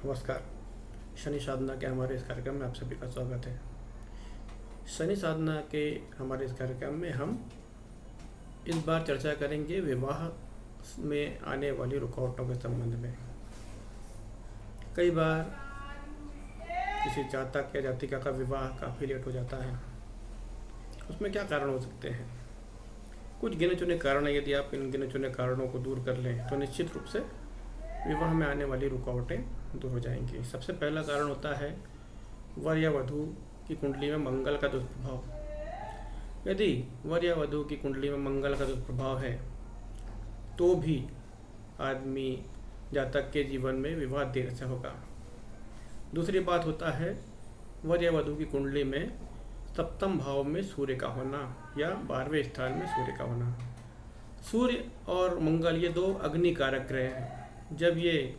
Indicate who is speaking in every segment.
Speaker 1: नमस्कार। शनि साधना के हमारे इस कार्यक्रम में आप सभी का स्वागत है। शनि साधना के हमारे इस कार्यक्रम में हम इस बार चर्चा करेंगे विवाह में आने वाली रुकावटों के संबंध में। कई बार किसी जातक या जातिका का विवाह काफ़ी लेट हो जाता है। उसमें क्या कारण हो सकते हैं? कुछ गिने चुने कारण है। यदि आप इन गिने चुने कारणों को दूर कर लें तो निश्चित रूप से विवाह में आने वाली रुकावटें दूर हो जाएंगी। सबसे पहला कारण होता है वर या वधू की कुंडली में मंगल का दुष्प्रभाव। यदि वर या वधू की कुंडली में मंगल का दुष्प्रभाव है तो भी आदमी जातक के जीवन में विवाह देर से होगा। दूसरी बात होता है वर या वधू की कुंडली में सप्तम भाव में सूर्य का होना या 12वें स्थान में सूर्य का होना। सूर्य और मंगल ये दो अग्नि कारक ग्रह हैं। जब ये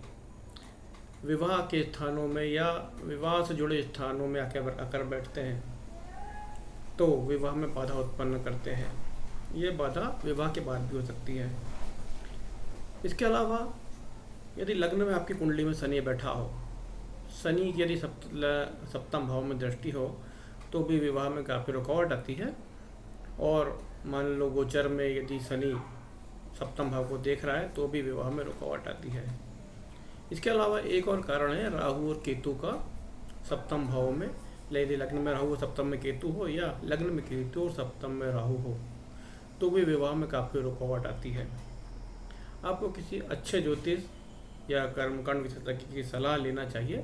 Speaker 1: विवाह के स्थानों में या विवाह से जुड़े स्थानों में आकर बैठते हैं तो विवाह में बाधा उत्पन्न करते हैं। ये बाधा विवाह के बाद भी हो सकती है। इसके अलावा यदि लग्न में आपकी कुंडली में शनि बैठा हो, शनि की यदि सप्तम भाव में दृष्टि हो तो भी विवाह में काफ़ी रुकावट आती है। और मान लो गोचर में यदि शनि सप्तम भाव को देख रहा है तो भी विवाह में रुकावट आती है। इसके अलावा एक और कारण है राहु और केतु का सप्तम भाव में। यदि लग्न में राहु और सप्तम में केतु हो या लग्न में केतु और सप्तम में राहु हो तो भी विवाह में काफ़ी रुकावट आती है। आपको किसी अच्छे ज्योतिष या कर्मकांड विशेषज्ञ की सलाह लेना चाहिए।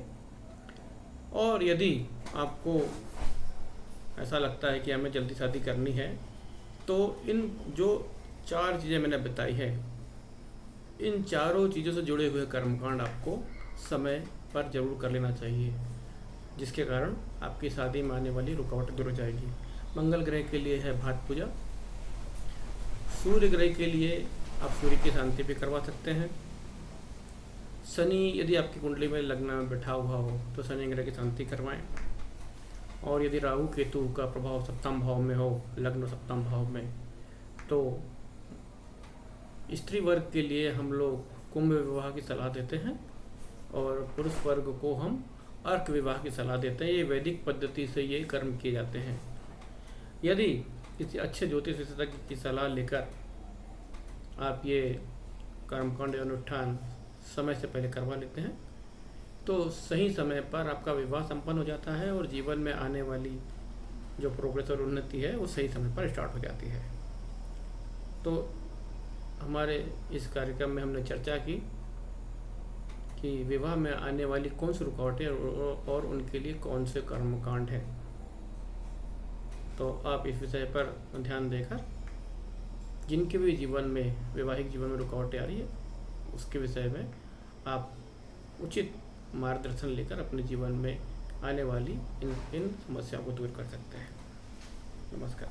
Speaker 1: और यदि आपको ऐसा लगता है कि हमें जल्दी शादी करनी है तो इन जो 4 चीज़ें मैंने बताई है, इन चारों चीज़ों से जुड़े हुए कर्मकांड आपको समय पर जरूर कर लेना चाहिए, जिसके कारण आपकी शादी में आने वाली रुकावट दूर हो जाएगी। मंगल ग्रह के लिए है भात पूजा। सूर्य ग्रह के लिए आप सूर्य की शांति भी करवा सकते हैं। शनि यदि आपकी कुंडली में लग्न में बैठा हुआ हो तो शनि ग्रह की शांति करवाएं। और यदि राहु केतु का प्रभाव सप्तम भाव में हो, लग्न सप्तम भाव में, तो स्त्री वर्ग के लिए हम लोग कुंभ विवाह की सलाह देते हैं और पुरुष वर्ग को हम अर्क विवाह की सलाह देते हैं। ये वैदिक पद्धति से ये कर्म किए जाते हैं। यदि किसी अच्छे ज्योतिष विशेषज्ञ की सलाह लेकर आप ये कर्मकांड या अनुष्ठान समय से पहले करवा लेते हैं तो सही समय पर आपका विवाह संपन्न हो जाता है और जीवन में आने वाली जो प्रोग्रेस और उन्नति है वो सही समय पर स्टार्ट हो जाती है। तो हमारे इस कार्यक्रम में हमने चर्चा की कि विवाह में आने वाली कौन सी रुकावटें और उनके लिए कौन से कर्मकांड हैं। तो आप इस विषय पर ध्यान देकर जिनके भी जीवन में वैवाहिक जीवन में रुकावटें आ रही है उसके विषय में आप उचित मार्गदर्शन लेकर अपने जीवन में आने वाली इन समस्याओं को दूर कर सकते हैं। नमस्कार।